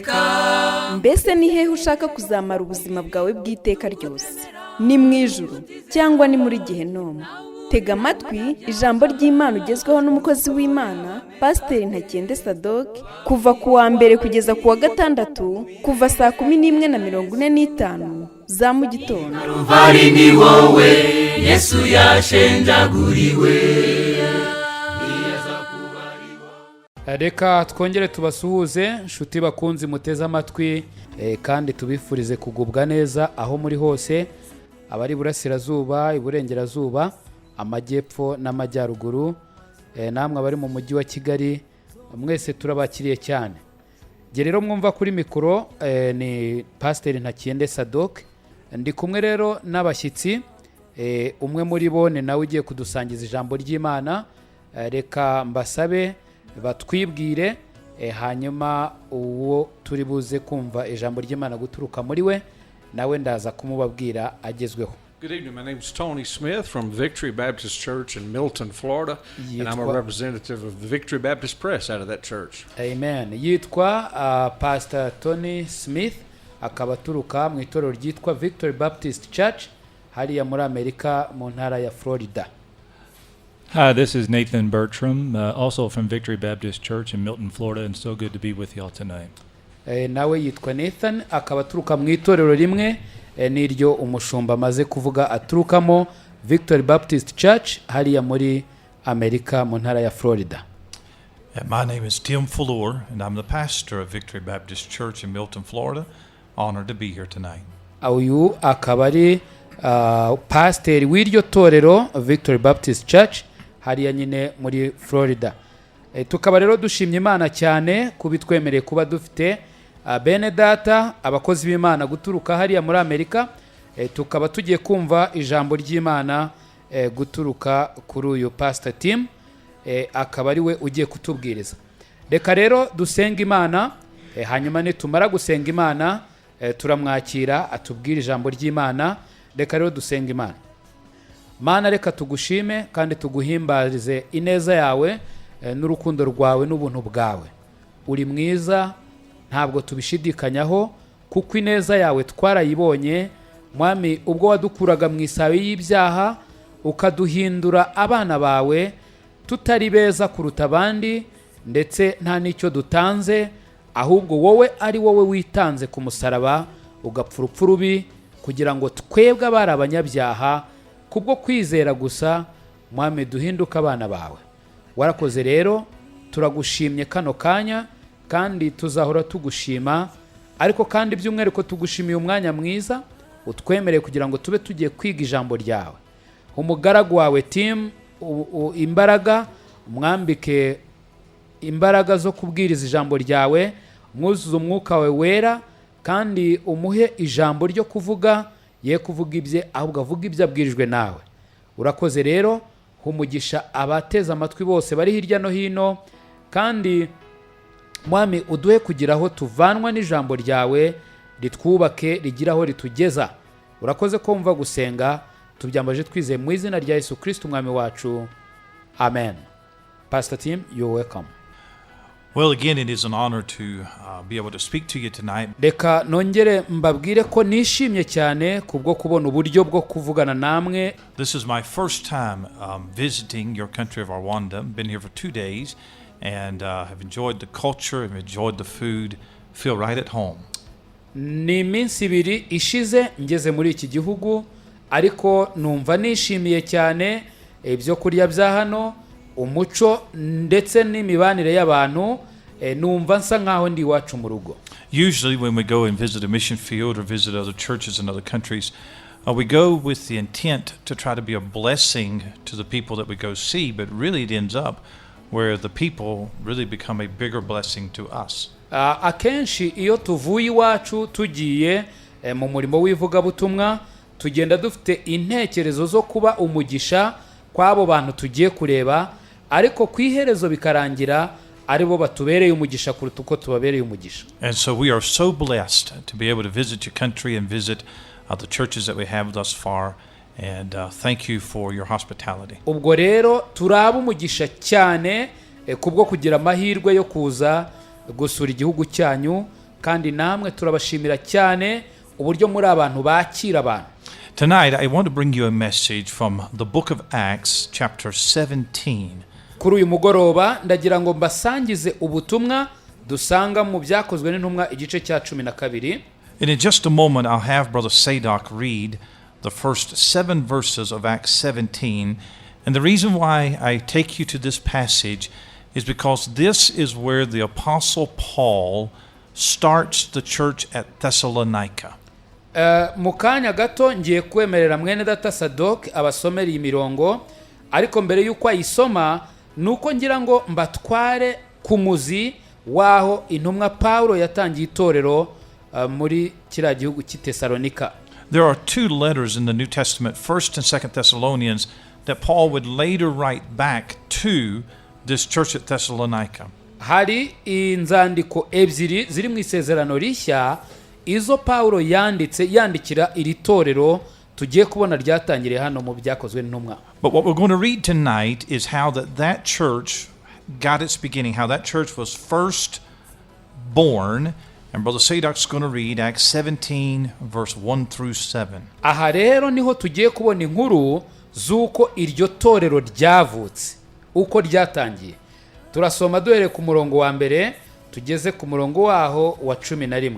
iteka. Mbese ni hehe ushaka kuzamara ubuzima bwawe bw'iteka ryose? Ni mu ijuru cyangwa ni muri Gehinomu? Tega amatwi ijambo ry'Imana ugezweho n'umukozi w'Imana Pasiteri Ntakende Doc kuva ku wa mbere kugeza ku wa gatandatu kuva saa 11:45 za mu gitondo. Calvary ni wowe Yesu yashenjaguriwe. Reka twongere tubasuhuze nshuti bakunzi muteze amatwi kandi tubifurize kugubwa neza aho muri hose, abari burasirazuba, iburengerazuba, amajyepfo n'amajyaruguru, namwe abari mu mujyi wa Kigali, mwese turabakiriye cyane. Nge rero mwumva kuri mikoro ni Pasiteri Ntakende Doc, ndi kumwe rero n'abashyitsi, umwe muri bo ni nawe ugiye kudusangiza ijambo ry'Imana. Reka mbasabe batwibwire, hanyuma uwo turi buze kumva ijambo ry'Imana guturuka muri we nawe ndaza kumubabwira agezweho. Good evening. My name is Tony Smith from Victory Baptist Church in Milton, Florida, and I'm a representative of the Victory Baptist Press out of that church. Amen. Yitwa Pastor Tony Smith, akaba turuka mu itorero ryitwa Victory Baptist Church hariya muri Amerika mu ntara ya Florida. Hi, this is Nathan Bertram, also from Victory Baptist Church in Milton, Florida, and so good to be with y'all tonight. Nawe yitwa Nathan, akaba turuka mu itorero rimwe niryo umushumba maze kuvuga aturukamo, Victory Baptist Church hariya muri Amerika mu ntara ya Florida. My name is Tim Fuller, and I'm the pastor of Victory Baptist Church in Milton, Florida. Honored to be here tonight. Uyu akaba ari pasiteri w'iryo torero Victory Baptist Church hariya nyine muri Florida. Tukaba rero dushimye Imana cyane kubitwemereye kuba dufite bene data abakozi b'Imana guturuka hariya muri Amerika. Tukaba tugiye kumva ijambo ry'Imana guturuka kuri uyu Pastor Tim, akaba ari we ugiye kutubwiriza. Reka rero dusenga Imana, hanyuma nitumara gusenga Imana turamwakira atubwira ijambo ry'Imana. Reka rero dusenga Imana. Mana, reka tugushime kandi tuguhimbarize ineza yawe n'urukundo rwawe n'ubuntu bwawe. Uri mwiza, ntabwo tubishidikanyaho, kuko ineza yawe twarayibonye. Mwami, ubwo wadukuraga mu isabe y'ibyaha ukaduhindura abana bawe, tutari beza kuruta abandi ndetse nta n'icyo dutanze, ahubwo wowe ari wowe witanze ku musaraba ugapfa urupfu rubi kugira ngo twebwe abari abanyabyaha kubwo kwizera gusa, Mwami, duhinduka abana bawe. Warakoze rero, turagushimye kano kanya kandi tuzahora tugushima, ariko kandi by'umwihariko tugushimiye umwanya mwiza utwemereye kugira ngo tube tugiye kwiga ijambo ryawe. Umugaragu wawe Tim imbaraga, umwambike imbaraga zo kubwiriza ijambo ryawe, mwuzuze umwuka wawe wera kandi umuhe ijambo ryo kuvuga, ye kuvuga ibye ahubwo avuga ibyo abwirijwe nawe. Urakoze rero, humugisha abateze amatwi bose bari hirya no hino, kandi Mwami uduhe kugira aho tuvanwa n'ijambo ryawe, ritwubake rigira aho ritugeza. Urakoze ko wumva gusenga, tubyambaje twizeye mu izina rya Yesu Kristo umwami wacu, amen. Pastor Tim, you're welcome. Well, again, it is an honor to be able to speak to you tonight. Reka nongere mbabwire ko nishimye cyane kubwo kubona uburyo bwo kuvugana namwe. This is my first time visiting your country of Rwanda. Been here for 2 days and have enjoyed the culture, have enjoyed the food, feel right at home. Ni iminsi ibiri ishize ngeze muri iki gihugu, ariko numva nishimiye cyane ibyo kurya bya hano, umuco ndetse n'imibanire y'abantu, numva nsa nkaho ndi iwacu mu rugo. Usually when we go and visit a mission field or visit other churches in other countries, we go with the intent to try to be a blessing to the people that we go see, but really it ends up where the people really become a bigger blessing to us. Akenshi iyo tuvuye iwacu tugiye mu murimo w'ivugabutumwa, tugenda dufite intekerezo zo kuba umugisha kw'abo bantu tugiye kureba, ariko ku iherezo bikarangira ari bo batubereye umugisha kuruta uko tubabereye umugisha. And so we are so blessed to be able to visit your country and visit the churches that we have thus far, and thank you for your hospitality. Ubwo rero turaba umugisha cyane kubwo kugira amahirwe yo kuza gusura igihugu cyanyu, kandi namwe turabashimira cyane uburyo muri abantu bakira abantu. Tonight, I want to bring you a message from the book of Acts, chapter 17. Kuri uyu mugoroba ndagira ngo mbasangize ubutumwa dusanga mu byakozwe n'intumwa igice cya 12. And in just a moment, I'll have Brother Sadok read the first 7 verses of Acts 17. And the reason why I take you to this passage is because this is where the Apostle Paul starts the church at Thessalonica. Mu kanya gato ngiye kwemerera mwene data Sadok abasomera iyi mirongo, ariko mbere y'uko ayisoma nuko ngira ngo mbatware ku muzi waho intumwa Pawulo yatangiye itorero muri kiriya gihugu cy'i Tesalonika. There are 2 letters in the New Testament, 1st and 2nd Thessalonians, that Paul would later write back to this church at Thessalonica. Hari inzandiko ebyiri ziri mu isezerano rishya izo Pawulo yandikira iri torero tugiye kubona ryatangiriye hano mu byakozwe n'intumwa. But what we're going to read tonight is how that church got its beginning, how that church was first born. And Brother Sadok's going to read Acts 17, verse 1 through 7. Aha rero niho tugiye kubona inkuru z'uko iryo torero ryavutse, uko ryatangiye. Turasoma duhere ku murongo wa mbere tugeze ku murongo waho wa 11.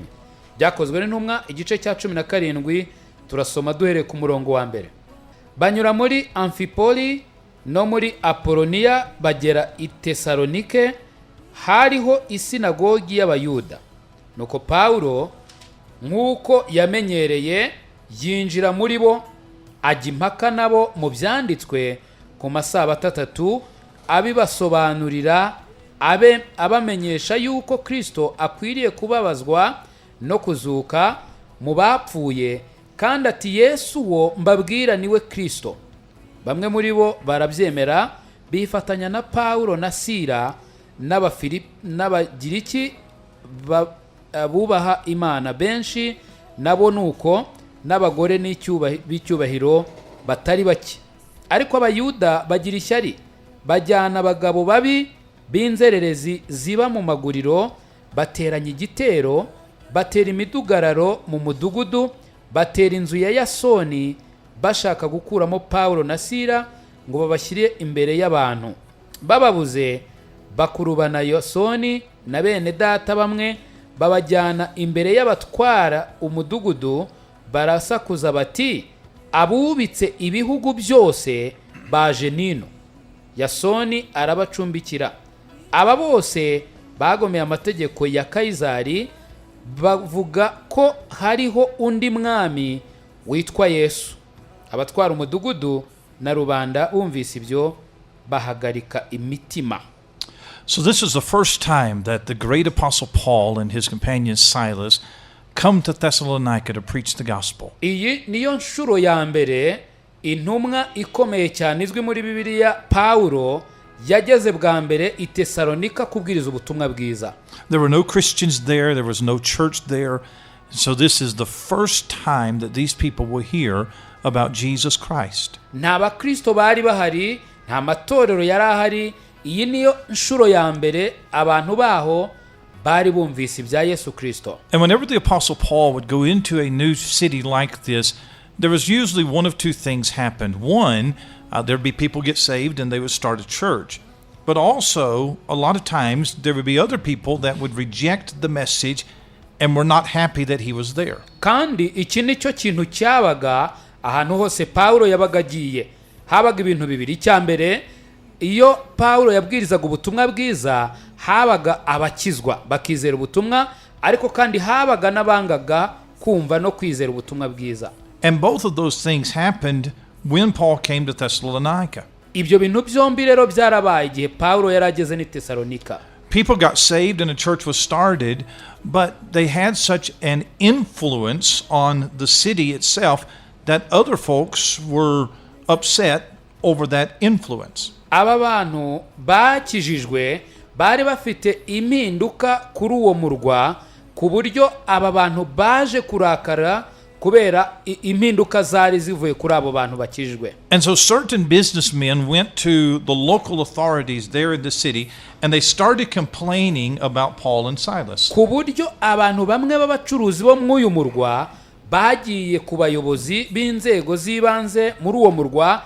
Byakozwe n'intumwa igice cya 17, turasoma duhere ku murongo wa mbere. Banyura muri Amfipoli no muri Apoloniya bagera i Tesalonike, hariho isinagogi y'Abayuda. Nuko Pawulo nk'uko yamenyereye yinjira muri bo, ajya impaka nabo mu byanditswe ku masabato 3, abibasobanurira abamenyesha yuko Kristo akwiriye kubabazwa no kuzuka mu bapfuye, kandi ati Yesu wo mbabwira niwe Kristo. Bamwe muri bo barabyemera, bifatanya na Pawulo na Sira n'Abagiriki bubaha Imana benshi, nabo nuko n'abagore b'icyubahiro batari bake. Ariko Abayuda bagira ishyari, bajyana abagabo babi b'inzererezi ziba mu maguriro, bateranya igitero, batera imidugararo mu mudugudu, batera inzu ya Yasoni, bashaka gukuramo Pawulo na Sira ngo babashyire imbere y'abantu. Bababuze, bakurubana Yasoni na bene data bamwe, babajyana imbere y'abatwara umudugudu, barasakuza bati abubitse ibihugu byose baje nino. Yasoni arabacumbikira. Aba bose bagomeye amategeko ya Kayizari, bavuga ko hariho undi mwami witwa Yesu. Abatwara umudugudu na rubanda bumvise ibyo bahagarika imitima. So this is the first time that the great apostle Paul and his companion Silas come to Thessalonica to preach the gospel. Iyi niyo nshuro ya mbere intumwa ikomeye cyane izwi muri Bibiliya Pawulo yageze bwa mbere i Tesalonika kubwiriza ubutumwa bwiza. There were no Christians there, there was no church there. So this is the first time that these people will hear about Jesus Christ. Nta bakristo bari bahari, nta matorero yari ahari. Iyi niyo nshuro ya mbere abantu baho bari bumvise ibya Yesu Kristo. And whenever the apostle Paul would go into a new city like this, there was usually one of 2 things happened. One, there'd be people get saved and they would start a church. But also, a lot of times, there would be other people that would reject the message and were not happy that he was there. Kandi iki nicyo kintu cyabaga ahantu hose Pawulo yabaga agiye. Habaga ibintu bibiri. Icya mbere, iyo Pawulo yabwirizaga ubutumwa bwiza, habaga abakizwa bakizera ubutumwa, ariko kandi habaga n'abangaga kumva no kwizera ubutumwa bwiza. And both of those things happened when Paul came to Thessalonica. Ibyo bintu byombi rero byarabaye igihe Pawulo yarageze ni Tesalonika. People got saved and a church was started, but they had such an influence on the city itself that other folks were upset over that influence. Aba bantu bakijijwe bari bafite impinduka kuri uwo murwa, ku buryo aba bantu baje kurakara kubera impinduka zari zivuye kuri abo bantu bakijwe. And so certain businessmen went to the local authorities there in the city and they started complaining about Paul and Silas. Ku buryo abantu bamwe b'abacuruzi bo mw'uyu murwa bagiye ku bayobozi b'inzego z'ibanze muri uwo murwa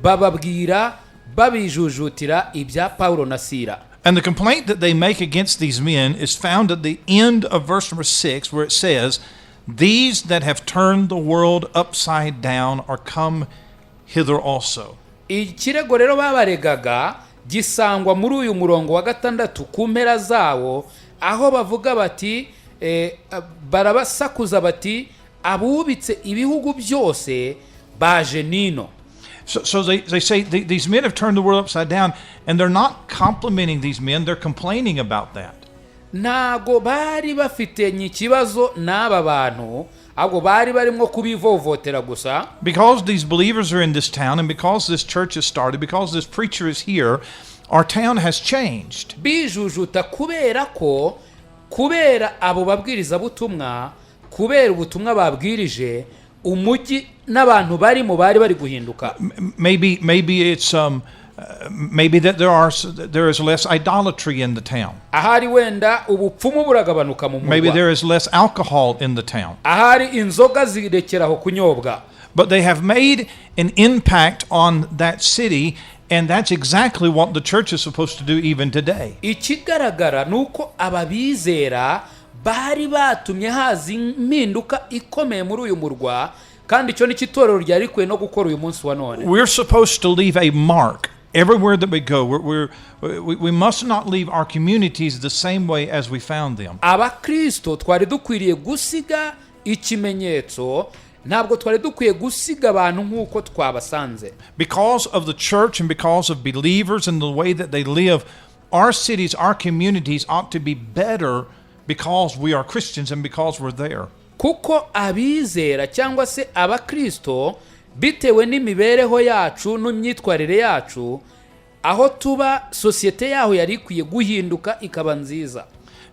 bababwira babijujutira ibya Pawulo na Sira. And the complaint that they make against these men is found at the end of verse number 6, where it says, "These that have turned the world upside down are come hither also." Ikirego rero babaregaga gisangwa muri uyu murongo wa 6 ku mpera zawo, aho bavuga bati barabasakuza bati abubitse ibihugu byose baje nino. So they say these men have turned the world upside down, and they're not complimenting these men, they're complaining about that. Nago bari bafitenye ikibazo n'aba bantu, ahubwo bari barimo kubivovotera gusa. Because these believers are in this town, and because this church has started, because this preacher is here, our town has changed. Bijujuta kubera abo babwiriza butumwa, kubera ubutumwa babwirije, umujyi n'abantu barimo bari guhinduka. Maybe it's maybe that there is less idolatry in the town. Ahari wenda ubupfumu buragabanuka mu murwa. Maybe there is less alcohol in the town. Ahari inzoga zirekeraho kunyobwa. But they have made an impact on that city, and that's exactly what the church is supposed to do even today. Ikigaragara nuko ababizera bari batumye haza impinduka ikomeye muri uyu murwa, kandi icyo ni itorero ryari kwe no gukora uyu munsi wa none. We're supposed to leave a mark everywhere that we go. We must not leave our communities the same way as we found them. Abakristo twari dukwiriye gusiga ikimenyetso, ntabwo twari dukwiye gusiga abantu nk'uko twabasanze. Because of the church and because of believers and the way that they live, our cities, our communities ought to be better because we are Christians and because we're there. Kuko abizera cyangwa se abakristo bitewe n'imibereho yacu n'imyitwarire yacu, aho tuba sosiyete yaho yari ikwiye guhinduka ikaba nziza.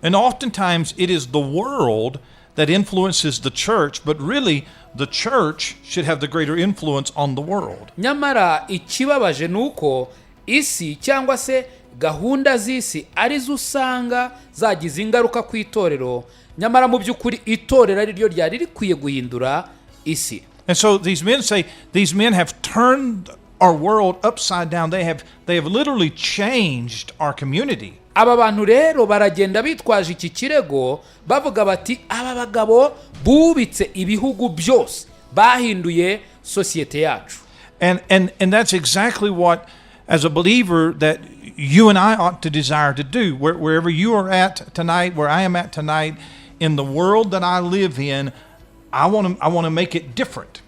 And oftentimes it is the world that influences the church, but really the church should have the greater influence on the world. Nyamara ikibabaje nuko isi cyangwa se gahunda z'isi arizo usanga zagize ingaruka ku itorero, nyamara mu by'ukuri itorero ari ryo ryari rikwiye guhindura isi. And so these men say these men have turned our world upside down. They have literally changed our community. Aba bantu rero baragenda bitwaje iki kirego bavuga bati aba bagabo bubitse ibihugu byose, bahinduye sosiyete yacu. And that's exactly what, as a believer, that you and I ought to desire to do. Wherever you are at tonight, where I am at tonight, in the world that I live in, I want to make it different.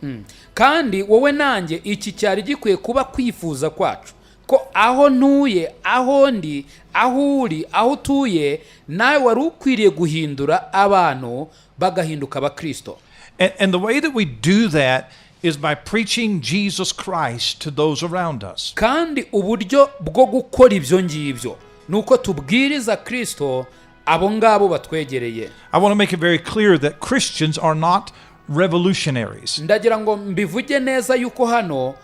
Kandi wowe nanjye iki cyari gikwiye kuba kwifuza kwacu, ko aho ntuye, aho ndi, aho uri, aho utuye, nawe wari ukwiriye guhindura abantu bagahinduka abakristo. And the way that we do that is by preaching Jesus Christ to those around us. Kandi uburyo bwo gukora ibyo ngibyo nuko tubwiriza Kristo abo ngabo batwegereye. I want to make it very clear that Christians are not revolutionaries. Ndagira ngo mbivuge neza yuko hano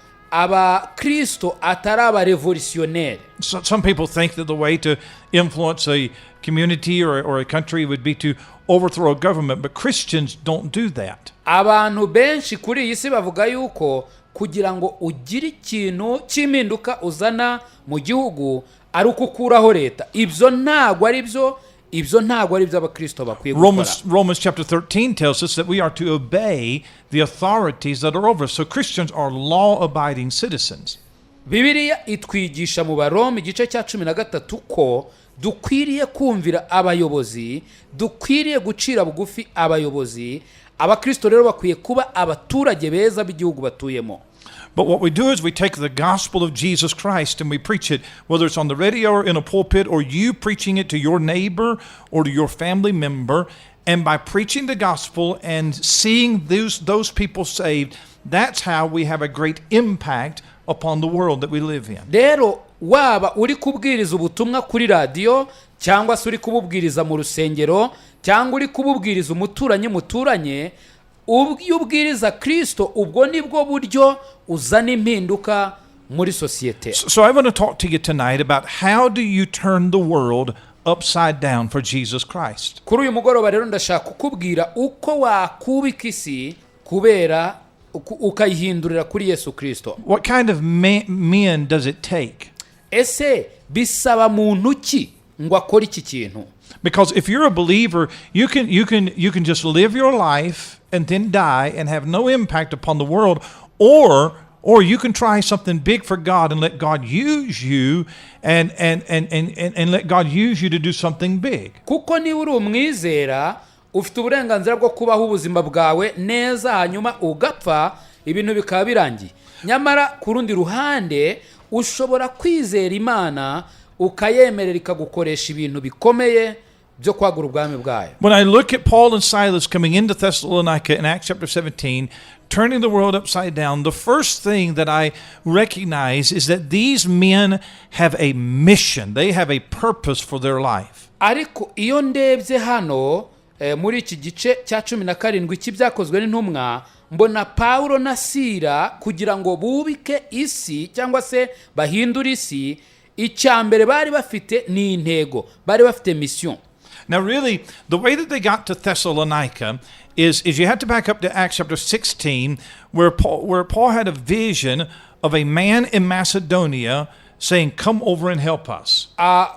Kristo atari abarevolutionnaire. Some people think that the way to influence a community or a country would be to overthrow a government, but Christians don't do that. Abantu benshi kuri iyi si bavuga yuko kugira ngo ugire ikintu cy'impinduka uzana mu gihugu ari ukukuraho leta. Ibyo ntabwo ari byo abakristo bakwiye gukora. Romans chapter 13 tells us that we are to obey the authorities that are over us. So Christians are law-abiding citizens. Bibiliya itwigisha mu Baroma igice cya 13 ko dukwiriye kumvira abayobozi, dukwiriye gucira bugufi abayobozi. Abakristo rero bakwiye kuba abaturage beza b'igihugu batuyemo. But what we do is we take the gospel of Jesus Christ and we preach it, whether it's on the radio or in a pulpit, or you preaching it to your neighbor or to your family member. And by preaching the gospel and seeing those people saved, that's how we have a great impact upon the world that we live in. Rero waba uri kubwiriza ubutumwa kuri radio, cyangwa se uri kububwiriza mu rusengero, cyangwa uri kububwiriza umuturanye, iyo ubwiriza Kristo ubwo nibwo buryo uzana impinduka muri sosiyete. So I want to talk to you tonight about how do you turn the world upside down for Jesus Christ. Kuri uyu mugoroba rero ndashaka kukubwira uko wakubika isi kubera ukayihindurira kuri Yesu Kristo. What kind of men does it take? Ese bisaba muntu ki ngo akore iki kintu? Because if you're a believer, you can just live your life and then die and have no impact upon the world, or you can try something big for God and let God use you and let God use you to do something big. Kuko ni uri umwizera ufite uburenganzira bwo kubaho ubuzima bwawe neza hanyuma ugapfa ibintu bikaba birangiye. Nyamara ku rundi ruhande ushobora kwizera Imana ukayemerera ikagukoresha ibintu bikomeye byo kwagura ubwami bwayo. When I look at Paul and Silas coming into Thessalonica in Acts chapter 17, turning the world upside down, the first thing that I recognize is that these men have a mission. They have a purpose for their life. Ariko iyo ndebye hano muri iki gice cya 17 cy'ibyakozwe n'intumwa, mbona Pawulo na Sira kugira ngo bubike isi cyangwa se bahindura isi, icyambere bari bafite ni intego, bari bafite mission. Now really, the way that they got to Thessalonica is you have to back up to Acts chapter 16, where Paul had a vision of a man in Macedoniya saying, "Come over and help us."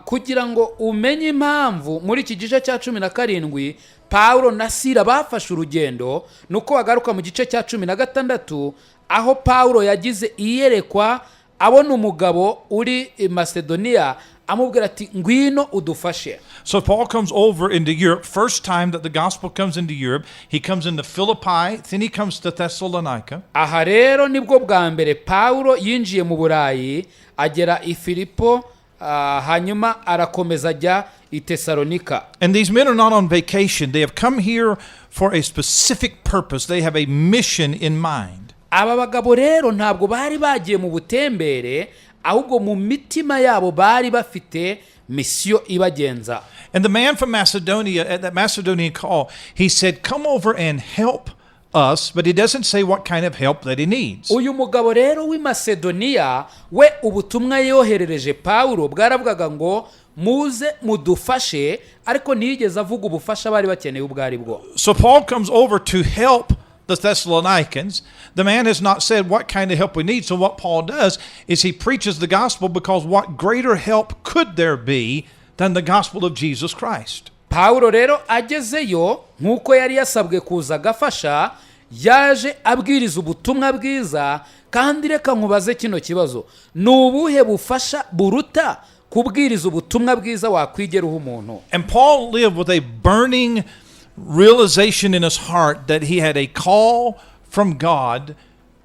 Kugira ngo umenye impamvu muri iki gice cya 17 Pawulo na Sira bafashe urugendo, nuko bagaruka mu gice cya 16 aho Pawulo yagize iyerekwa abona umugabo uri i Macedoniya amubwira ati ngwino udufashe. So Paul comes over into Europe. First time that the gospel comes into Europe, he comes into Philippi, then he comes to Thessalonica. Aha rero nibwo bwa mbere Pawulo yinjiye mu Burayi, agera i Filipo, hanyuma arakomeza ajya i Tesalonika. And these men are not on vacation. They have come here for a specific purpose. They have a mission in mind. Aba bagabo rero ntabwo bari bagiye mu butembere, ahubwo mu mitima yabo bari bafite mission ibagenza. And the man from Macedonia, at that Macedonian call, he said, "Come over and help us," but he doesn't say what kind of help that he needs. Uyu mugabo rero w'i Macedoniya we ubutumwa yoherereje Pawulo bwaravugaga ngo muze mudufashe, ariko ntiyigeze avuga ubufasha bari bakeneye ubwo ari bwo. So Paul comes over to help the Thessalonians. The man has not said what kind of help we need. So what Paul does is he preaches the gospel, because what greater help could there be than the gospel of Jesus Christ? Pawulo rero agezeyo nk'uko yari yasabwe kuza agafasha, yaje abwiriza ubutumwa bwiza. Kandi reka nkubaze kino kibazo, ni ubuhe bufasha buruta kubwiriza ubutumwa bwiza wakwigeruho umuntu? And Paul lived with a burning realization in his heart that he had a call from God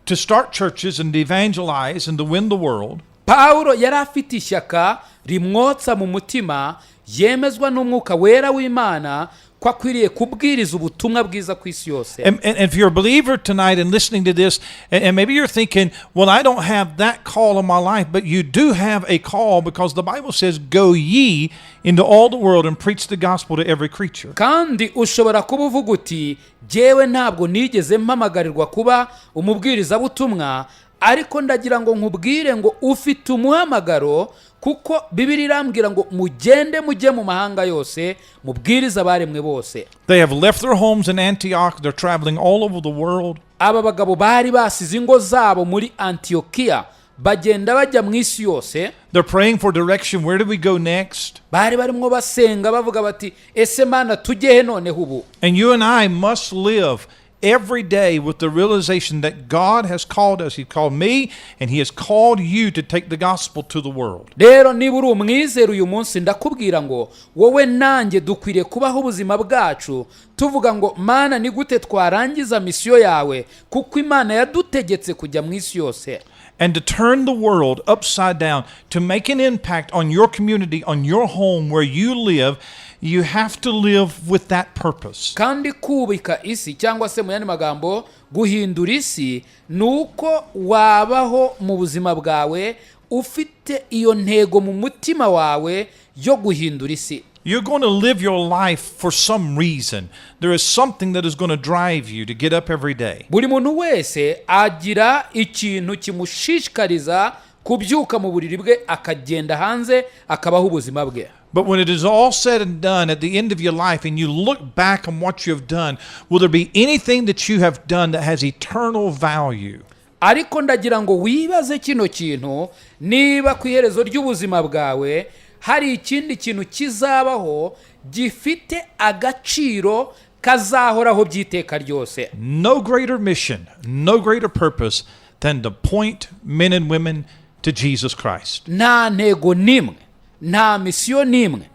to start churches and to evangelize and to win the world. Pawulo yari afite ishyaka rimwotsa mu mutima, yemezwa n'umwuka wera w'Imana ko akwiriye kubwiriza ubutumwa bwiza ku isi yose. And if you're a believer tonight and listening to this, and maybe you're thinking, well, I don't have that call in my life, but you do have a call, because the Bible says, "Go ye into all the world and preach the gospel to every creature." Kandi ushobora kuba uvuga uti jewe ntabwo nigeze mpamagarirwa kuba umubwiriza butumwa, ariko ndagira ngo nkubwire ngo ufite umuhamagaro, kuko Bibiliya irambwira ngo mugende mujye mu mahanga yose mubwiriza abaremwe bose. They have left their homes in Antioch. They're traveling all over the world. Aba bagabo bari basize ingo zabo muri Antiokiya, bagenda bajya mu isi yose. They're praying for direction. Where do we go next? Bari barimo basenga bavuga bati ese Mana tujyehe noneho ubu? And you and I must live every day with the realization that God has called us. He called me, and he has called you to take the gospel to the world. Rero niba uri umwizera uyu munsi ndakubwira ngo wowe nanjye dukwiriye kubaho ubuzima bwacu tuvuga ngo Mana ni gute twarangiza misiyo yawe, kuko Imana yadutegetse kujya mu isi yose. And to turn the world upside down, to make an impact on your community, on your home where you live, you have to live with that purpose. Kandi kubika isi cyangwa se mu yandi magambo guhindura isi, nuko wabaho mu buzima bwawe ufite iyo ntego mu mutima wawe yo guhindura isi. You're going to live your life for some reason. There is something that is going to drive you to get up every day. buri muntu wese agira ikintu kimushishikariza kubyuka mu buriri bwe akagenda hanze akabaho ubuzima bwe. But when it is all said and done at the end of your life and you look back on what you have done, will there be anything that you have done that has eternal value? ariko ndagira ngo wibaze kino kintu, niba ku iherezo ry'ubuzima bwawe hari ikindi kintu kizabaho gifite agaciro kazahoraho by'iteka ryose. No greater mission, no greater purpose than to point men and women to Jesus Christ. nta ntego n'imwe, nta misiyo n'imwe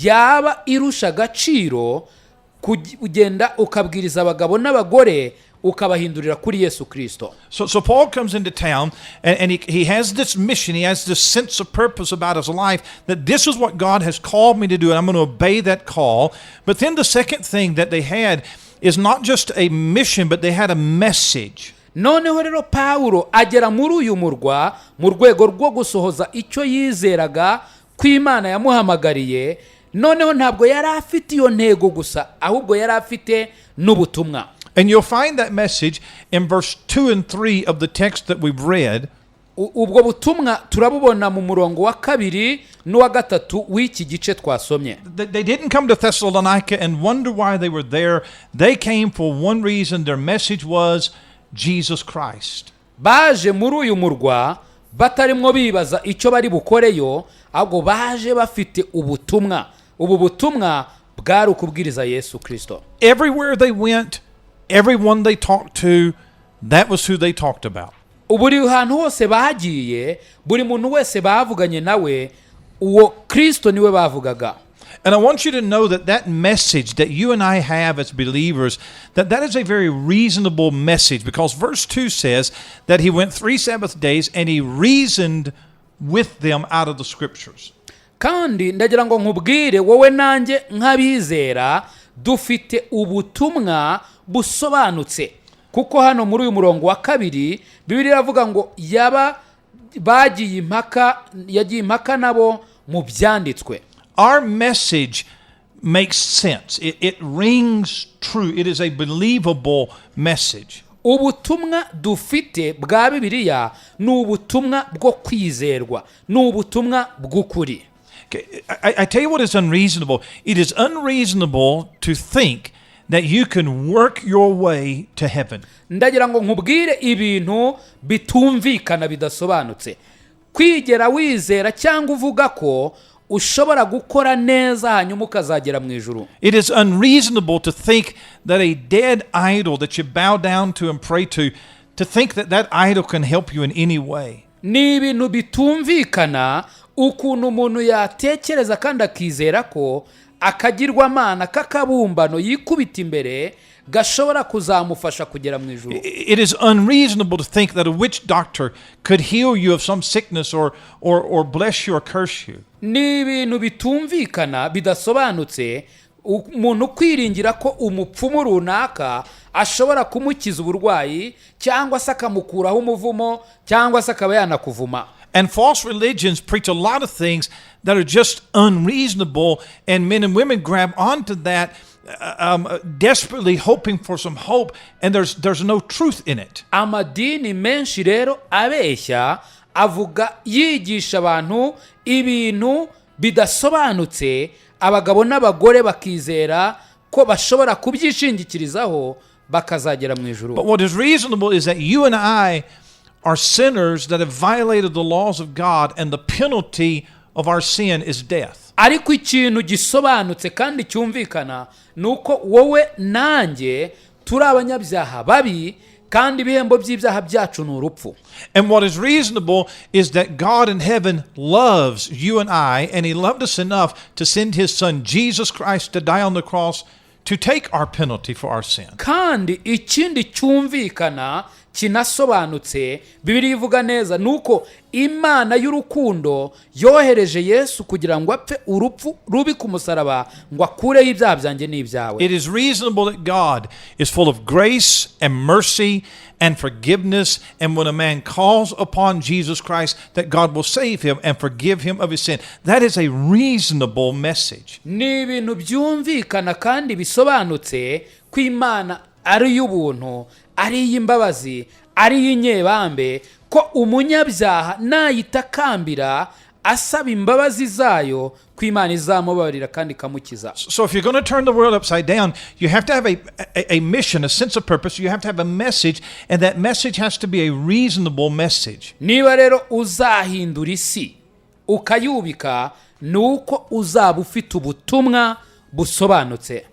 yaba irusha agaciro kugenda ukabwiriza abagabo n'abagore ukabahindurira kuri Yesu Kristo. So Paul comes into town and he has this mission, he has this sense of purpose about his life, that this is what God has called me to do and I'm going to obey that call. But then the second thing that they had is not just a mission, but they had a message. noneho rero Pawulo agera muri uyu murwa mu rwego rwo gusohoza icyo yizeraga ko Imana yamuhamagariye. noneho ntabwo yari afite iyo ntego gusa, ahubwo yari afite n'ubutumwa. And you'll find that message in verse 2 and 3 of the text that we've read. ubwo butumwa turabubona mu murongo wa 2 n'uwa 3 w'iki gice twasomye. They didn't come to Thessalonica and wonder why they were there. They came for one reason. Their message was Jesus Christ. baje muri uyu murwa batarimwo bibaza icyo bari bukoreyo, ahubwo baje bafite ubutumwa. ubu butumwa bwari ukubwiriza Yesu Kristo. Everywhere they went, everyone they talked to, that was who they talked about. buri hantu hose bagiye, buri muntu wese bavuganye nawe, uwo Kristo niwe bavugaga. And I want you to know that that message that you and I have as believers, that is a very reasonable message, because verse 2 says that he went 3 Sabbath days and he reasoned with them out of the scriptures. kandi ndagira ngo nkubwire wowe nanjye nk'abizera dufite ubutumwa busobanutse, kuko hano muri uyu murongo wa 2 Bibiliya iravuga ngo yagiye impaka nabo mu byanditswe. Our message makes sense. It rings true. It is a believable message. ubutumwa dufite bwa Bibiliya ni ubutumwa bwo kwizerwa, ni ubutumwa bw'ukuri. I tell you what is unreasonable. It is unreasonable to think that you can work your way to heaven. ndagira ngo nkubwire ibintu bitumvikana bidasobanutse. kwigera wizera cyangwa uvuga ko ushobora gukora neza hanyuma ukazagera mu ijuru. It is unreasonable to think that a dead idol that you bow down to and pray to think that that idol can help you in any way. ni ibintu bitumvikana ukuntu umuntu yatekereza kandi akizera ko akagirwamana k'akabumbano yikubita imbere gashobora kuzamufasha kugera mu ijuru. It is unreasonable to think that a witch doctor could heal you of some sickness or bless you or curse you. ni ibintu bitumvikana bidasobanutse umuntu kwiringira ko umupfumu runaka ashobora kumukiza uburwayi cyangwa se akamukuraho umuvumo cyangwa se akaba yanakuvuma. And false religions preach a lot of things that are just unreasonable, and men and women grab onto that desperately hoping for some hope, and there's no truth in it. amadini menshi rero abeshya avuga yigisha abantu ibintu bidasobanutse, abagabo n'abagore bakizera ko bashobora kubyishingikirizaho bakazagera mu ijuru. But what is reasonable is that you and I are sinners that have violated the laws of God, and the penalty of our sin is death. ariko ikintu gisobanutse kandi cyumvikana nuko wowe nanjye turi abanyabyaha babi, kandi ibihembo by'ibyaha byacu ni urupfu. And what is reasonable is that God in heaven loves you and I, and he loved us enough to send his son Jesus Christ to die on the cross to take our penalty for our sin. kandi ikindi cyumvikana kinasobanutse Bibiliya ivuga neza nuko Imana y'urukundo yohereje Yesu kugira ngo apfe urupfu rubi ku musaraba ngo akureho ibyaha byanjye n'ibyawe. It is reasonable that God is full of grace and mercy and forgiveness, and when a man calls upon Jesus Christ, that God will save him and forgive him of his sin. That is a reasonable message. Ni ibintu byumvikana kandi bisobanutse ko Imana ari y'ubuntu, ari y'imbabazi, ari y'inyebambe, ko umunyabyaha nayitakambira asaba imbabazi zayo ko Imana izamubabarira kandi ikamukiza. So if you're going to turn the world upside down, you have to have a mission, a sense of purpose. You have to have a message, and that message has to be a reasonable message. Niba rero uzahindura isi ukayubika, nuko uzaba ufite ubutumwa busobanutse.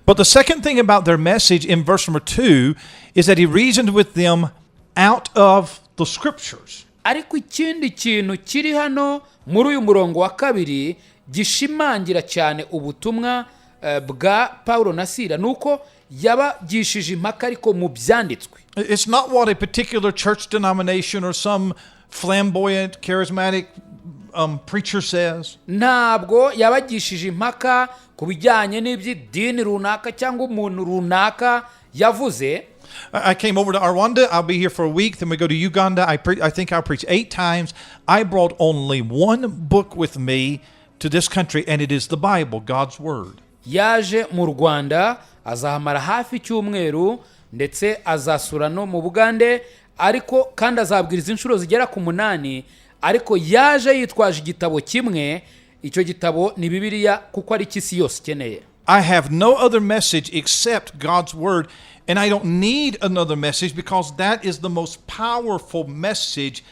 But the second thing about their message in verse number 2 is that he reasoned with them out of the scriptures. Ariko ikindi kintu kiri hano muri uyu murongo wa kabiri gishimangira cyane ubutumwa bwa Pawulo na Sira nuko yabagishije impaka ariko mu byanditswe. It's not what a particular church denomination or some flamboyant, charismatic preacher says. Ntabwo yabagishije impaka ku bijyanye n'iby'idini runaka cyangwa umuntu runaka yavuze. I came over to Rwanda. I'll be here for a week. Then we go to Uganda. I think I'll preach 8 times. I brought only one book with me to this country, and it is the Bible, God's Word. Yaje mu Rwanda azahamara hafi cyumweru ndetse azasura no mu Bugande, ariko kandi azabwiriza inshuro zigera ku 8, ariko yaje yitwaje igitabo kimwe. Icyo gitabo ni Bibiliya kuko ari cy'isi yose ikeneye. I have no other message except God's Word, and I don't need another message because that is the most powerful message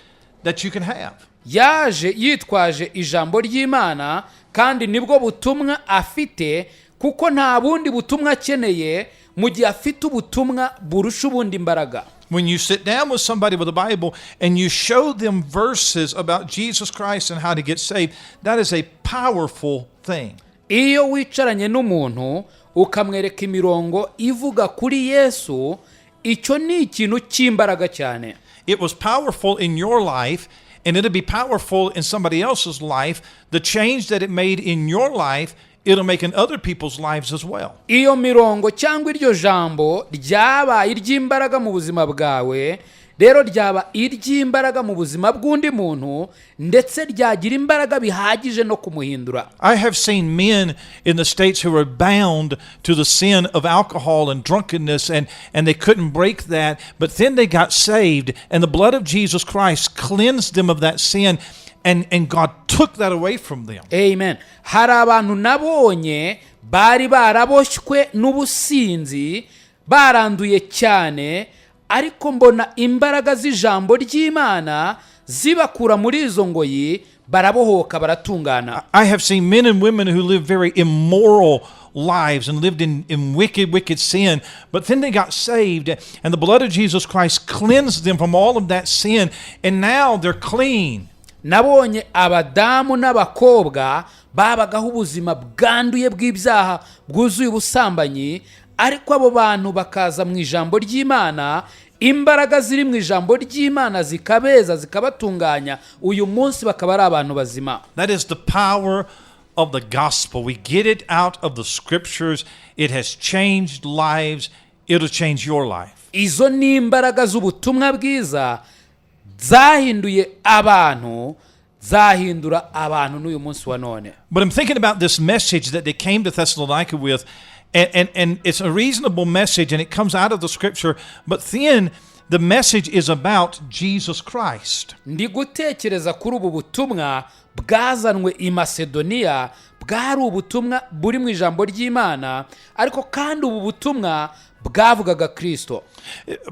that you can have. Yaje yitwaje ijambo ry'Imana kandi nibwo butumwa afite kuko nta bundi butumwa akeneye mu gihe afite ubutumwa burusha ubundi imbaraga. When you sit down with somebody with a Bible and you show them verses about Jesus Christ and how to get saved, that is a powerful thing. Iyo wicaranye n'umuntu ukamwereka imirongo ivuga kuri Yesu, icyo ni ikintu cy'imbaraga cyane. It was powerful in your life, and it'll be powerful in somebody else's life. The change that it made in your life, it'll make in other people's lives as well. Iyo mirongo cyangwa iryo jambo ryabaye iry'imbaraga mu buzima bwawe, rero ryaba iry'imbaraga mu buzima bw'undi muntu ndetse ryagira imbaraga bihagije no kumuhindura. I have seen men in the States who were bound to the sin of alcohol and drunkenness, and they couldn't break that, but then they got saved, and the blood of Jesus Christ cleansed them of that sin, and God took that away from them. Amen. Hari abantu nabonye bari baraboshywe n'ubusinzi, baranduye cyane, ariko mbona imbaraga z'ijambo ry'Imana zibakura muri izo ngoyi, barabohoka baratungana. I have seen men and women who live very immoral lives and lived in wicked sin, but then they got saved, and the blood of Jesus Christ cleansed them from all of that sin, and now they're clean. Nabonye abadamu n'abakobwa babagaho ubuzima bwanduye bw'ibyaha bwuzuye ubusambanyi, ariko abo bantu bakaza mu ijambo ry'Imana, imbaraga ziri mu ijambo ry'Imana zikabeza zikabatunganya, uyu munsi bakaba ari abantu bazima. That is the power of the gospel. We get it out of the scriptures. It has changed lives. It'll change your life. Izo ni imbaraga z'ubutumwa bwiza zahinduye abantu, zahindura abantu n'uyu munsi wa none. But I'm thinking about this message that they came to Thessalonica with, and it's a reasonable message, and it comes out of the scripture, but then the message is about Jesus Christ. Ndi gutekereza kuri ubu butumwa bwazanwe i Macedoniya, bwari ubutumwa buri mu ijambo ry'Imana, ariko kandi ubu butumwa bwavugaga Kristo.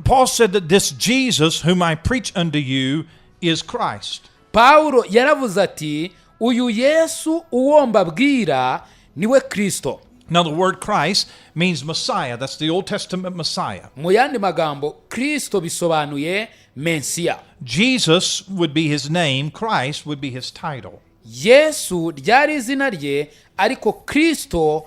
Paul said that this Jesus whom I preach unto you is Christ. Pawulo yaravuze ati uyu Yesu uwo mbabwira niwe Kristo. Now the word Christ means Messiah. That's the Old Testament Messiah. Mu yandi magambo Kristo bisobanuye Mesiya. Jesus would be his name, Christ would be his title. Yesu ryari izina rye, ariko Kristo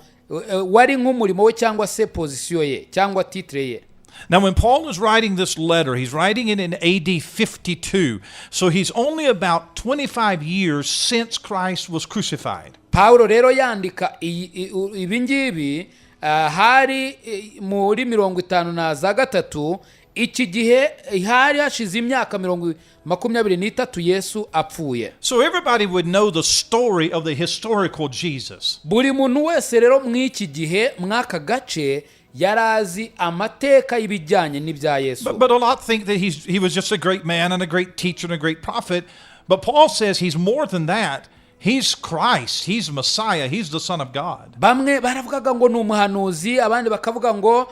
wari nk'umurimo we cyangwa se pozisiyo ye cyangwa titre ye. Now, when Paul is writing this letter, he's writing it in AD 52. So he's only about 25 years since Christ was crucified. Pawulo rero yandika ibi ngibi hari muri 53 iki gihe hari hashize imyaka 23 Yesu apfuye. So everybody would know the story of the historical Jesus. Buri muntu wese rero mw'iki gihe mw'aka gace yarazi amateka y'ibijyanye n'ibya Yesu. But a lot think that he was just a great man and a great teacher and a great prophet. But Paul says he's more than that. He's Christ. He's Messiah. He's the Son of God. Bamwe baravugaga ngo ni umuhanuzi, abandi bakavuga ngo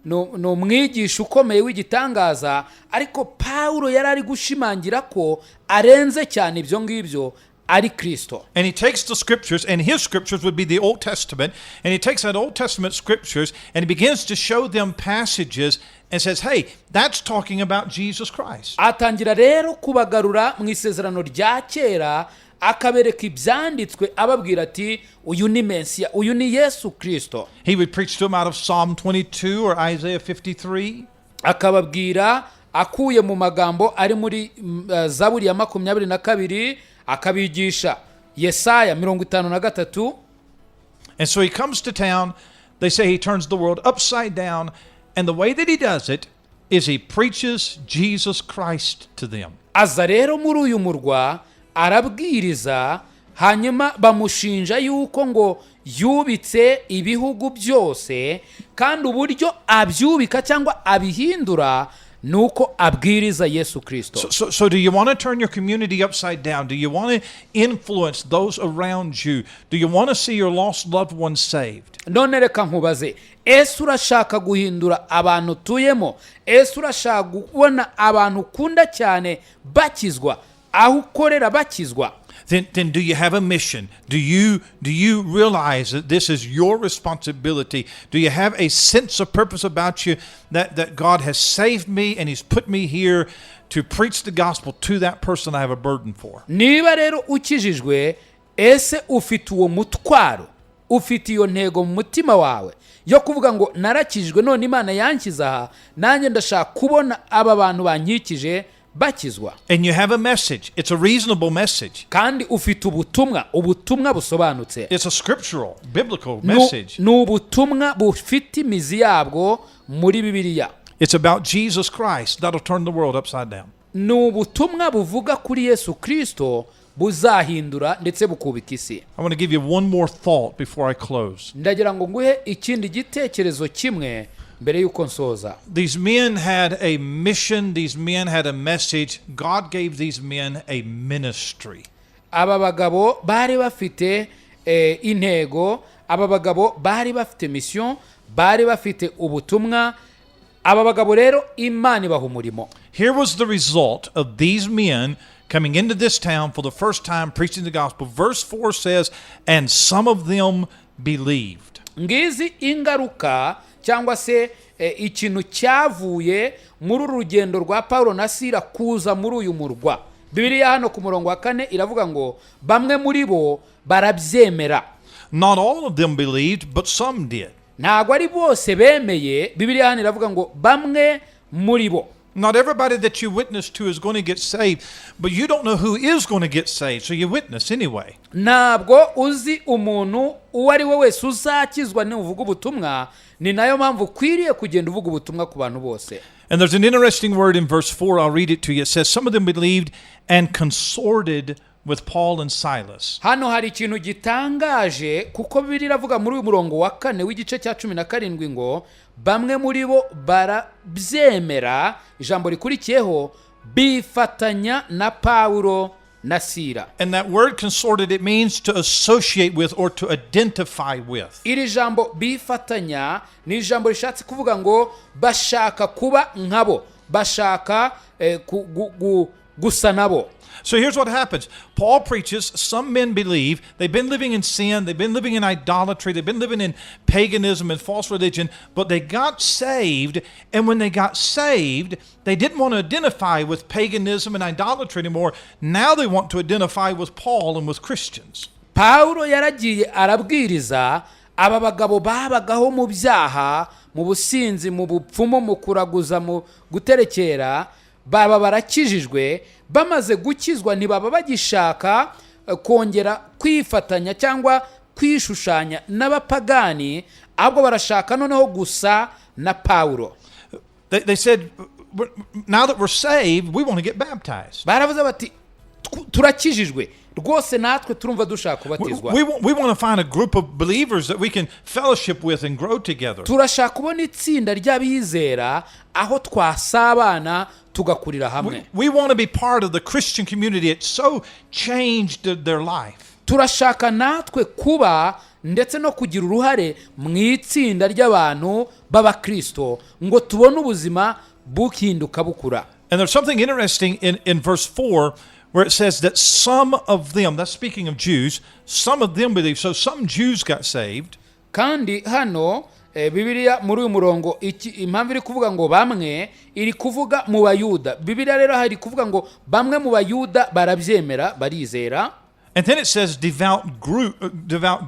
ni umwigisha ukomeye w'igitangaza, ariko Pawulo yari ari gushimangira ko arenze cyane ibyo ngibyo, ari Kristo. And he takes the scriptures, and his scriptures would be the Old Testament, and he takes that Old Testament scriptures and he begins to show them passages and says, hey, that's talking about Jesus Christ. Atangira rero kubagarura mu isezerano rya kera, akabereka ibyanditswe ababwira ati uyu ni Mesiya, uyu ni Yesu Kristo. He would preach to them out of Psalm 22 or Isaiah 53. Akababwira akuye mu magambo ari muri Zaburi ya 22, akabigisha Yesaya 53. And so he comes to town. They say he turns the world upside down. And the way that he does it is he preaches Jesus Christ to them. Aza rero muri uyu murwa arabwiriza, hanyuma bamushinja yuko ngo yubitse ibihugu byose, kandi uburyo abyubika cyangwa abihindura nuko abwiriza Yesu Kristo. So do you want to turn your community upside down? Do you want to influence those around you? Do you want to see your lost loved ones saved? None reka nkubaze, ese urashaka guhindura abantu tuyemo? Ese urashaka kubona abantu ukunda cyane bakizwa, aho ukorera bakizwa? Then do you have a mission? Do you realize that this is your responsibility? Do you have a sense of purpose about you that God has saved me and he's put me here to preach the gospel to that person I have a burden for? Niba rero ukijijwe, ese ufite uwo mutwaro, ufite iyo ntego mu mutima wawe yo kuvuga ngo narakijwe none Imana yankiza aha, nanjye ndashaka kubona aba bantu bankikije bakizwa. And you have a message. It's a reasonable message. Kandi ufite ubutumwa busobanutse. It's a scriptural, biblical message. Ni ubutumwa bufite imizi yabwo muri Bibiliya. It's about Jesus Christ that'll turn the world upside down. Ni ubutumwa buvuga kuri Yesu Kristo buzahindura ndetse bukubika isi. I want to give you one more thought before I close. Ndagira ngo nguhe ikindi gitekerezo kimwe mbere yuko nsoza. These men had a mission. These men had a message. God gave these men a ministry. Aba bagabo bari bafite intego, aba bagabo bari bafite mission, bari bafite ubutumwa. Aba bagabo rero Imana ibaha umurimo. Here was the result of these men coming into this town for the first time preaching the gospel. Verse 4 says, and some of them believed. Ngizi ingaruka cyangwa se ikintu cyavuye muri urugendo rwa Pawulo na Sira kuza muri uyu murwa. Bibiliya hano ku murongo wa 4 iravuga ngo bamwe muri bo barabyemera. Not all of them believed, but some did. Ntago ari bose bemeye. Bibiliya hano iravuga ngo bamwe muri bo. Not everybody that you witness to is going to get saved, but you don't know who is going to get saved, so you witness anyway. Ntabwo uzi umuntu uwo ari we wese uzakizwa n'uvuga ubutumwa, ni nayo mpamvu kwiriye kugenda uvuga ubutumwa ku bantu bose. And there's an interesting word in verse 4. I'll read it to you. It says, some of them believed and consorted with Paul and Silas. Hano hari ikintu gitangaje kuko Bibiliya iravuga muri uyu murongo wa 4 w'igice cya 17 ngo bamwe muri bo barabyemera, ijambo rikurikiyeho bifatanya na Pawulo na Sira. And that word consorted, it means to associate with or to identify with. Iri jambo bifatanya ni ijambo rishatse kuvuga ngo bashaka kuba nkabo, bashaka gusa nabo. So here's what happens. Paul preaches, some men believe, they've been living in sin, they've been living in idolatry, they've been living in paganism and false religion, but they got saved, and when they got saved, they didn't want to identify with paganism and idolatry anymore. Now they want to identify with Paul and with Christians. Pawulo yaragiye arabwiriza, aba bagabo babagaho mu byaha mu businzi, mu bupfumu, mu kuraguza, mu guterekera, baba barakijijwe. Bamaze gukizwa ntibaba bagishaka kongera kwifatanya cyangwa kwishushanya n'abapagani, ahubwo barashaka noneho gusa na Pawulo. They said, now that we're saved, we want to get baptized. Baravuze bati turakijijwe rwose, natwe turumva dushaka kubatizwa. We want to find a group of believers that we can fellowship with and grow together. Turashaka kubona itsinda ry'abizera aho twasabana tugakurira hamwe. We want to be part of the Christian community. It's so changed their life. Turashaka natwe kuba ndetse no kugira uruhare mu itsinda ry'abantu b'Abakristo ngo tubone ubuzima buhinduka bukura. And there's something interesting in verse 4 where it says that some of them, that's speaking of Jews, some of them believed. So some Jews got saved. Kandi hano Bibiliya muri uyu murongo impamvu iri kuvuga ngo bamwe, iri kuvuga mu Bayuda. Bibiliya rero hari kuvuga ngo bamwe mu Bayuda barabyemera, barizera. And then it says devout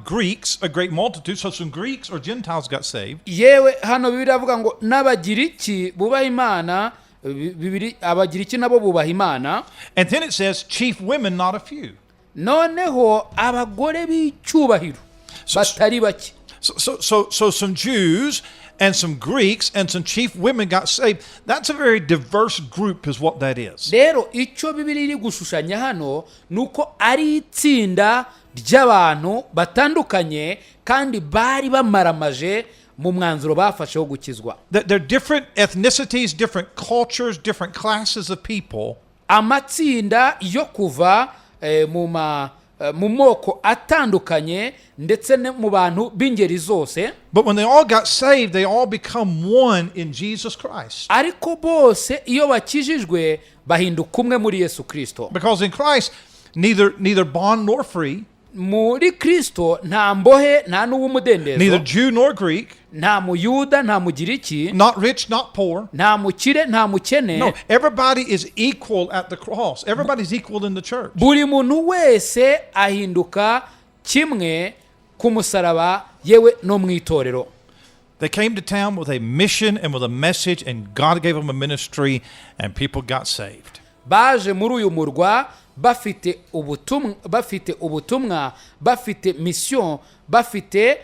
Greeks, a great multitude. So some Greeks or Gentiles got saved. Yewe hano Bibiliya avuga ngo n'Abagiriki bubaha Imana, Abagiriki nabo bubaha Imana. And then it says chief women, not a few. Noneho abagore b'icyubahiro batari bake. So some Jews and some Greeks and some chief women got saved. That's a very diverse group is what that is. Rero icyo Bibiliya iri gushushanya hano nuko ari itsinda ry'abantu batandukanye kandi bari bamaramaje mu mwanzuro bafashe wo gukizwa. They're different ethnicities, different cultures, different classes of people. Amatsinda yo kuva mu moko atandukanye ndetse mu bantu b'ingeri zose. But when they all got saved, they all become one in Jesus Christ. Ariko bose iyo bakijijwe bahinduka umwe muri Yesu Kristo. Because in Christ, neither bond nor free. Muri Kristo nta mbohe nta n'uw'umudendezo. Neither Jew nor Greek. Nta Muyuda nta Mugiriki. Not rich, not poor. Nta mukire nta mukene. No, everybody is equal at the cross. Everybody's equal in the church. Buri muntu wese ahinduka kimwe ku musaraba, yewe no mu itorero. They came to town with a mission and with a message, and God gave them a ministry, and people got saved. Baje muri uyu murwa bafite ubutumwa, bafite mission, bafite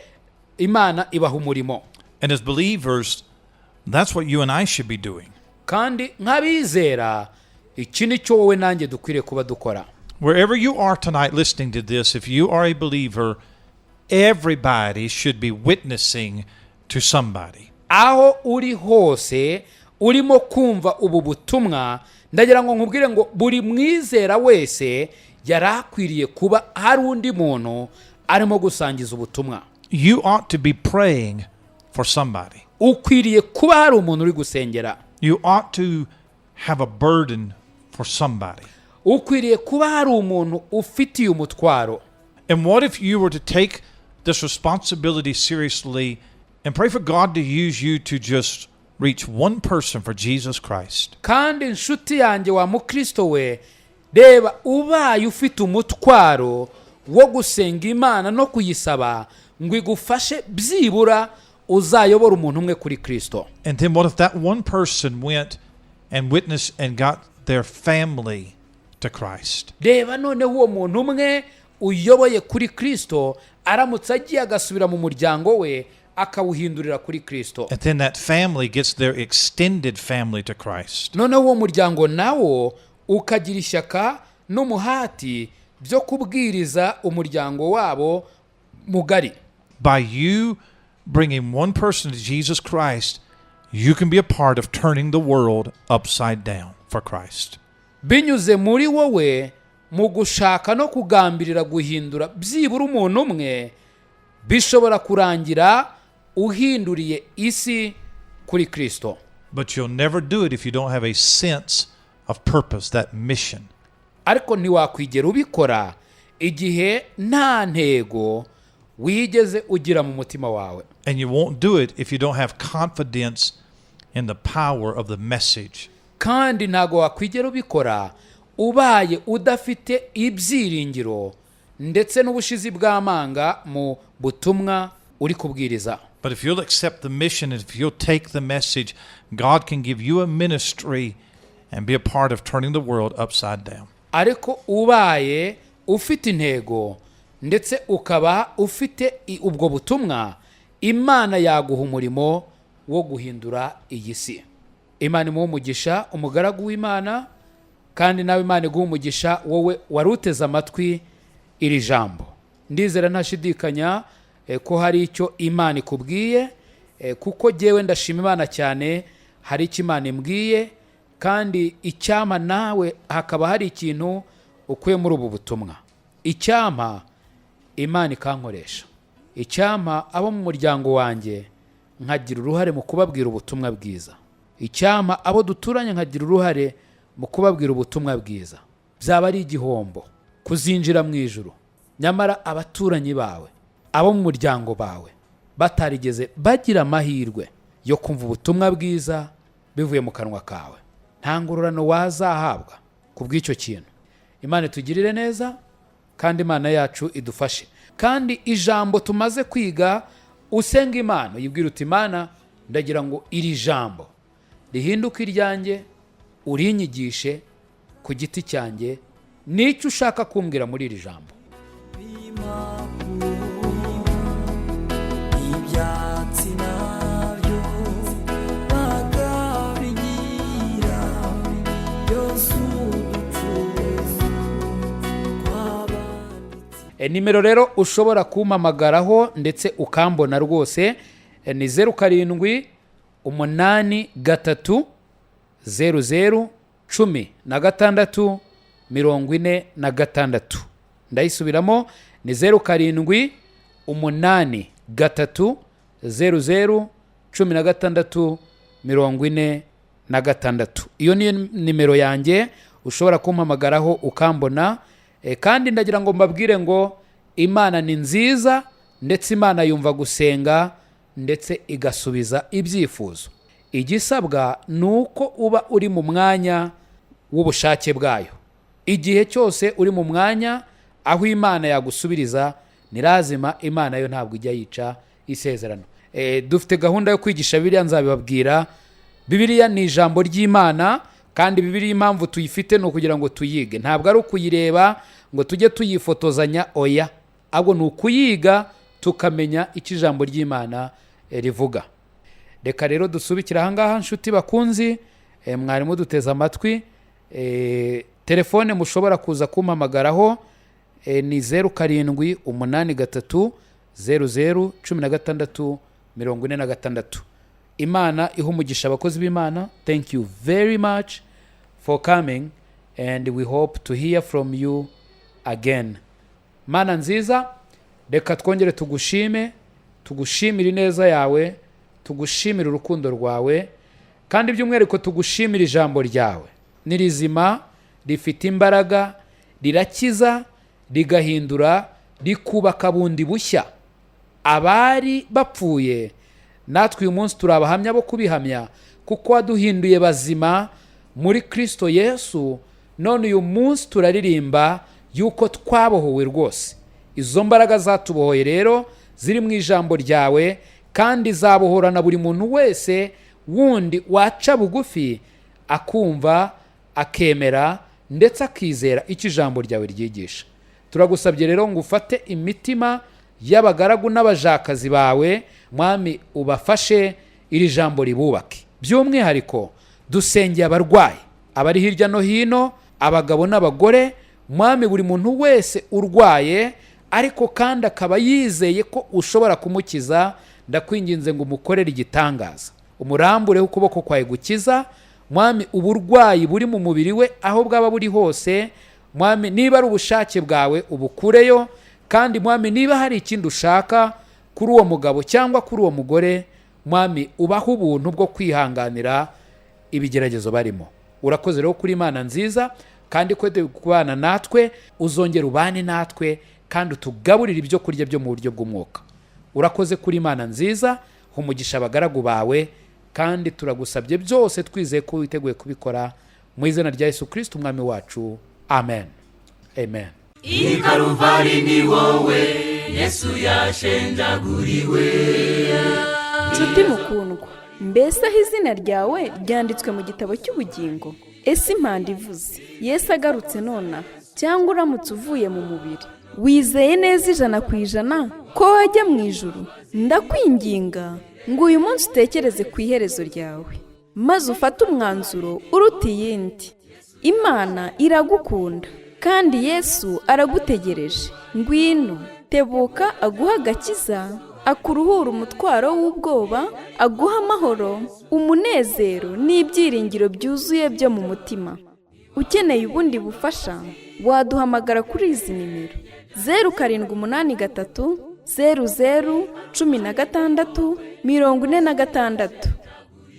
Imana ibaha umurimo. And as believers, that's what you and I should be doing. Kandi nk'abizera iki ni cyo wowe nanjye dukwiriye kuba dukora. Wherever you are tonight listening to this, if you are a believer, everybody should be witnessing to somebody. Aho uri hose urimo kumva ubu butumwa, ndagira ngo nkubwire ngo buri mwizera wese yarakwiriye kuba hari undi muntu arimo gusangiza ubutumwa. You ought to be praying for somebody. Ukwiriye kuba hari umuntu uri gusengera. You ought to have a burden for somebody. Ukwiriye kuba hari umuntu ufitiye umutwaro. And what if you were to take this responsibility seriously and pray for God to use you to just reach one person for Jesus Christ? Kandi inshuti yanjye wa Mukristo we, reba ubaye ufite umutwaro wo gusenga Imana no kuyisaba ngo igufashe byibura uzayobora umuntu umwe kuri Kristo. And then what if that one person went and witnessed and got their family to Christ? Reba noneho uwo muntu umwe uyoboye kuri Kristo aramutse agiye agasubira mu muryango we akawuhindurira kuri Kristo. And then that family gets their extended family to Christ. Noneho uwo muryango nawo ukagira ishyaka n'umuhati byo kubwiriza umuryango wabo mugari. By you bringing one person to Jesus Christ, you can be a part of turning the world upside down for Christ. Binyuze muri wowe mu gushaka no kugambirira guhindura byibura umuntu umwe, bishobora kurangira uhinduriye isi kuri Kristo. But you'll never do it if you don't have a sense of purpose, that mission. Ariko ntiwakwigera ubikora igihe nta ntego wigeze ugira mu mutima wawe. And you won't do it if you don't have confidence in the power of the message. Kandi ntago wakwigera ubikora ubaye udafite ibyiringiro ndetse n'ubushizi bw'amanga mu butumwa uri kubwiriza. But if you'll accept the mission, and if you'll take the message, God can give you a ministry and be a part of turning the world upside down. ariko ubaye ufite intego ndetse ukaba ufite ubwo butumwa, Imana yaguha umurimo wo guhindura iyi si. Imana imuha umugisha umugaragu w'Imana, kandi nawe Imana iguha umugisha wowe waruteze amatwi iri jambo. Ndizera ntashidikanya ko hari icyo Imana ikubwiye, kuko jyewe ndashima Imana cyane, hari icyo Imana imbwiye, kandi icyama nawe hakaba hari ikintu ukuye muri ubu butumwa. Icyama Imana ikankoresha, icyama abo mu muryango wanjye nkagira uruhare mu kubabwira ubutumwa bwiza, icyama abo duturanye nkagira uruhare mu kubabwira ubutumwa bwiza. Byaba ari igihombo kuzinjira mu ijuru, nyamara abaturanyi bawe, abo mu muryango bawe batarigeze bagira amahirwe yo kumva ubutumwa bwiza bivuye mu kanwa kawe. Nta ngororano wazahabwa ku bw'icyo kintu. Imana itugirire neza, kandi Imana yacu idufashe. Kandi ijambo tumaze kwiga, usenga Imana uyibwira uti Imana, ndagira ngo iri jambo rihinduke iryanjye, urinyigishe ku giti cyanjye, n'icyo ushaka kumbwira muri iri jambo. Nimero rero ushobora kumpamagaraho ndetse ukambona rwose ni 0783001646. Ndayisubiramo, ni 0783001646. Iyo ni nimero yanjye ushobora kumpamagaraho ukambona. Kandi ndagira ngo mbabwire ngo Imana ni nziza, ndetse Imana yumva gusenga ndetse igasubiza ibyifuzo. Igisabwa nuko uba uri mu mwanya w'ubushake bwayo. Igihe cyose uri mu mwanya aho Imana yagusubiriza, ni lazima Imana yo ntabwo ijya yica isezerano. Dufite gahunda yo kwigisha Bibiliya, nzabibabwira. Bibiliya ni ijambo ry'Imana, kandi Bibiliya impamvu tuyifite no kugira ngo tuyige. Ntabwo ari ukuyireba ngo tujye tuyifotozanya, oya, ahubwo ni ukuyiga tukamenya icyo ijambo ry'Imana rivuga. Reka rero dusubikira ahangaha nshuti bakunzi, mwarimu duteze amatwi. Telefone mushobora kuza kumpamagaraho ni 0783001646. Imana ihumugisha abakozi b'Imana. Thank you very much for coming, and we hope to hear from you again. Mana nziza, reka twongere tugushimire ineza yawe, tugushimire urukundo rwawe, kandi by'umwihariko tugushimire ijambo ryawe. Ni rizima, rifite imbaraga, rirakiza, rigahindura, rikubaka bundi bushya. Abari bapfuye natwe uyu munsi turi abahamya bo kubihamya, kuko waduhinduye bazima muri Kristo Yesu. None uyu munsi turaririmba yuko twabohowe rwose. Izo mbaraga zatubohoye rero ziri mu ijambo ryawe, kandi zabohorana buri muntu wese wundi waca bugufi akumva, akemera ndetse akizera icyo ijambo ryawe ryigisha. Turagusabye rero ngo ufate imitima y'abagaragu n'abajakazi bawe, Mwami, ubafashe iri jambo ribubake. By'umwihariko dusengeye abarwayi, abari hirya no hino, abagabo n'abagore. Mwami, buri muntu wese urwaye ariko kandi akaba yizeye ko ushobora kumukiza, ndakwinginze ngo umukorere igitangaza, umurambureho ukuboko kwawe gukiza. Mwami, uburwayi buri mu mubiri we aho bwaba buri hose, Mwami, niba ari ubushake bwawe ubukureyo, kandi Mwami, niba hari ikindi ushaka kuri uwo mugabo cyangwa kuri uwo mugore, Mwami, ubaho ubuntu bwo kwihanganira ibigeragezo barimo. Urakoze rero kuri Imana nziza, kandi ko kubana natwe, uzongera ubane natwe, kandi utugaburire ibyo kurya byo mu buryo bw'umwuka. Urakoze kuri Imana nziza, humugisha abagaragu bawe, kandi turagusabye byose twizeye ko witeguye kubikora, mu izina rya Yesu Kristo umwami wacu. Amen. Amen. I Calvary ni wowe Yesu yashenjaguriwe. nshuti mukundwa, mbese aho izina ryawe ryanditswe mu gitabo cy'ubugingo? Ese impanda ivuze Yesu agarutse nona, cyangwa uramutse uvuye mu mubiri, wizeye neza 100% ko wajya mu ijuru? Ndakwinginga ngo uyu munsi utekereze ku iherezo ryawe, maze ufate umwanzuro uruta iyindi. Imana iragukunda kandi Yesu aragutegereje. Ngwino, tebuka aguha agakiza, akuruhura umutwaro w'ubwoba, aguha amahoro, umunezero n'ibyiringiro byuzuye byo mu mutima. Ukeneye ubundi bufasha, waduhamagara kuri izi nimero: 0783 00 16 46.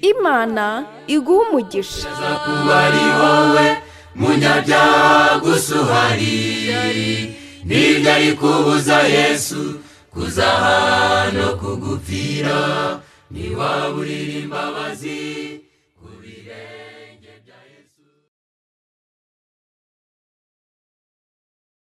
Imana iguha umugisha. Kuba ari wowe munyabyaha gusa uhari, ntibyari kubuza Yesu kuza hano kugupfira, ntiwaburira imbabazi.